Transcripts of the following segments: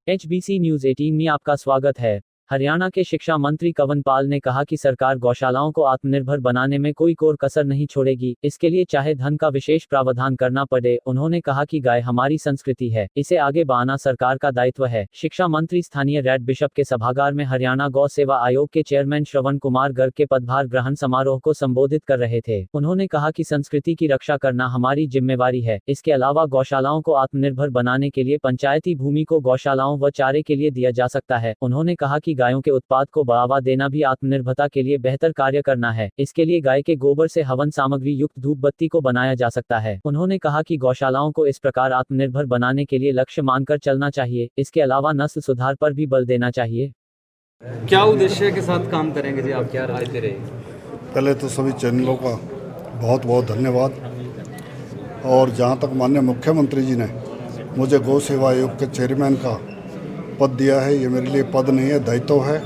HBC news 18 में आपका स्वागत है। हरियाणा के शिक्षा मंत्री कवन पाल ने कहा कि सरकार गौशालाओं को आत्मनिर्भर बनाने में कोई कोर कसर नहीं छोड़ेगी, इसके लिए चाहे धन का विशेष प्रावधान करना पड़े। उन्होंने कहा कि गाय हमारी संस्कृति है, इसे आगे बढ़ाना सरकार का दायित्व है। शिक्षा मंत्री स्थानीय रेड बिशप के सभागार में हरियाणा गौ सेवा आयोग के चेयरमैन श्रवण कुमार गर्ग के पदभार ग्रहण समारोह को संबोधित कर रहे थे। उन्होंने कहा कि संस्कृति की रक्षा करना हमारी जिम्मेवारी है। इसके अलावा गौशालाओं को आत्मनिर्भर बनाने के लिए पंचायती भूमि को गौशालाओं व चारे के लिए दिया जा सकता है। उन्होंने कहा कि गायों के उत्पाद को बढ़ावा देना भी आत्मनिर्भरता के लिए बेहतर कार्य करना है। इसके लिए गाय के गोबर से हवन सामग्री युक्त धूप बत्ती को बनाया जा सकता है। उन्होंने कहा कि गौशालाओं को इस प्रकार आत्मनिर्भर बनाने के लिए लक्ष्य मानकर चलना चाहिए। इसके अलावा नस्ल सुधार पर भी बल देना चाहिए। क्या उद्देश्य के साथ काम करेंगे जी, आप क्या राय दे रहे हैं? पहले तो सभी चैनलों का बहुत बहुत धन्यवाद। और जहाँ तक माननीय मुख्यमंत्री जी ने मुझे गौ सेवा आयोग के चेयरमैन का पद दिया है, ये मेरे लिए पद नहीं है, दायित्व है।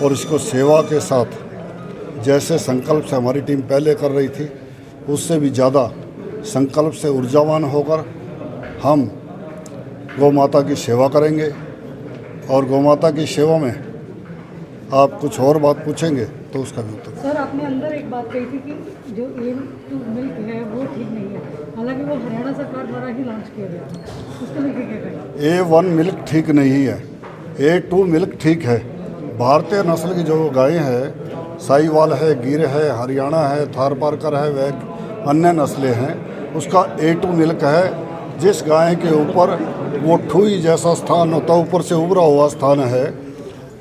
और इसको सेवा के साथ जैसे संकल्प से हमारी टीम पहले कर रही थी, उससे भी ज़्यादा संकल्प से ऊर्जावान होकर हम गौ माता की सेवा करेंगे। और गौ माता की सेवा में आप कुछ और बात पूछेंगे तो उसका भी उत्तर। सर, आपने अंदर एक बात कही थी कि जो A2 मिल्क है वो ठीक नहीं है, हालांकि वो हरियाणा सरकार द्वारा ही लॉन्च किया गया था, उसको लेकर क्या कहें? A1 मिल्क ठीक नहीं है, A2 मिल्क ठीक है। भारतीय नस्ल की जो गायें हैं, साहिवाल है, गिर है, हरियाणा है, थारपारकर है, वह अन्य नस्लें हैं, उसका A2 मिल्क है। जिस गाय के ऊपर वो ठुई जैसा स्थान होता है, ऊपर से उभरा हुआ स्थान है,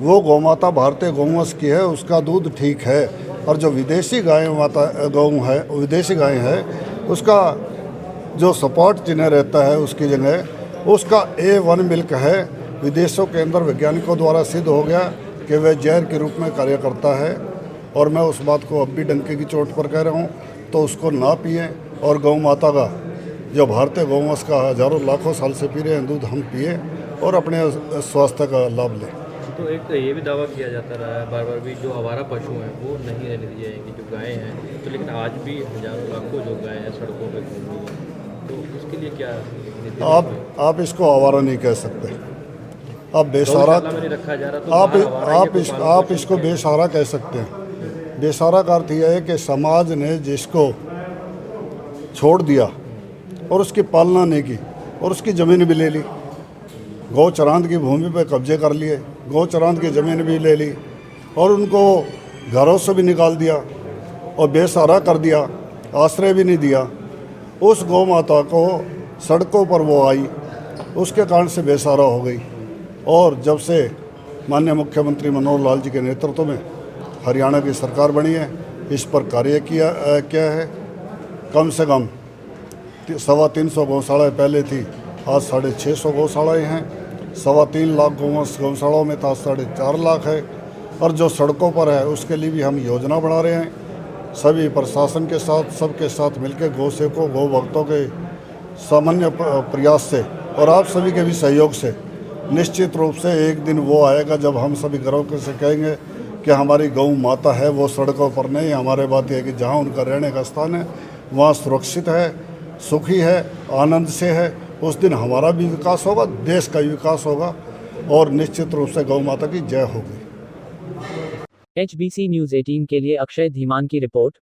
वो गौमाता भारतीय गौवंश की है, उसका दूध ठीक है। और जो विदेशी गाय माता गौ है, विदेशी गाय है, उसका जो सपाट चिन्ह रहता है उसकी जगह उसका A1 मिल्क है। विदेशों के अंदर वैज्ञानिकों द्वारा सिद्ध हो गया कि वह जहर के रूप में कार्य करता है। और मैं उस बात को अब भी डंके की चोट पर कह रहा हूँ, तो उसको ना पिए। और गौ माता का जो भारतीय गौवंश का हजारों लाखों साल से पी रहे हैं दूध, हम पिए और अपने स्वास्थ्य का लाभ लें। तो एक तो ये भी दावा किया जाता रहा है बार बार भी, जो आवारा पशु हैं वो नहीं रहने दिए जाएंगे, जो गायें हैं तो, लेकिन आज भी हजारों लाखों जो गायें हैं सड़कों पर घूम रही हैं, तो उसके लिए क्या? आप इसको आवारा नहीं कह सकते, आप बेसहारा रखा जा रहा, तो आप इसको बेसहारा कह सकते हैं। बेसहारा का अर्थ यह है कि समाज ने जिसको छोड़ दिया और उसकी पालना नहीं की और उसकी ज़मीन भी ले ली, गौ चरांद की भूमि पर कब्जे कर लिए, गौ चरांद की ज़मीन भी ले ली और उनको घरों से भी निकाल दिया और बेसहारा कर दिया, आश्रय भी नहीं दिया। उस गौ माता को सड़कों पर वो आई, उसके कारण से बेसहारा हो गई। और जब से माननीय मुख्यमंत्री मनोहर लाल जी के नेतृत्व में हरियाणा की सरकार बनी है, इस पर कार्य किया है। कम से कम 350 गौशालाएँ पहले थी, आज 650 गौशालाएँ हैं। 3.25 लाख गौशालाओं में था, 4.5 लाख है। और जो सड़कों पर है उसके लिए भी हम योजना बना रहे हैं, सभी प्रशासन के साथ, सबके साथ मिलकर गौ सेवकों, गौ भक्तों के सामान्य प्रयास से और आप सभी के भी सहयोग से निश्चित रूप से एक दिन वो आएगा जब हम सभी गर्व से कहेंगे कि हमारी गौ माता है वो सड़कों पर नहीं। हमारे बात यह है कि जहाँ उनका रहने का स्थान है वहाँ सुरक्षित है, सुखी है, आनंद से है। उस दिन हमारा भी विकास होगा, देश का भी विकास होगा और निश्चित रूप से गौ माता की जय होगी। HBC न्यूज 18 के लिए अक्षय धीमान की रिपोर्ट।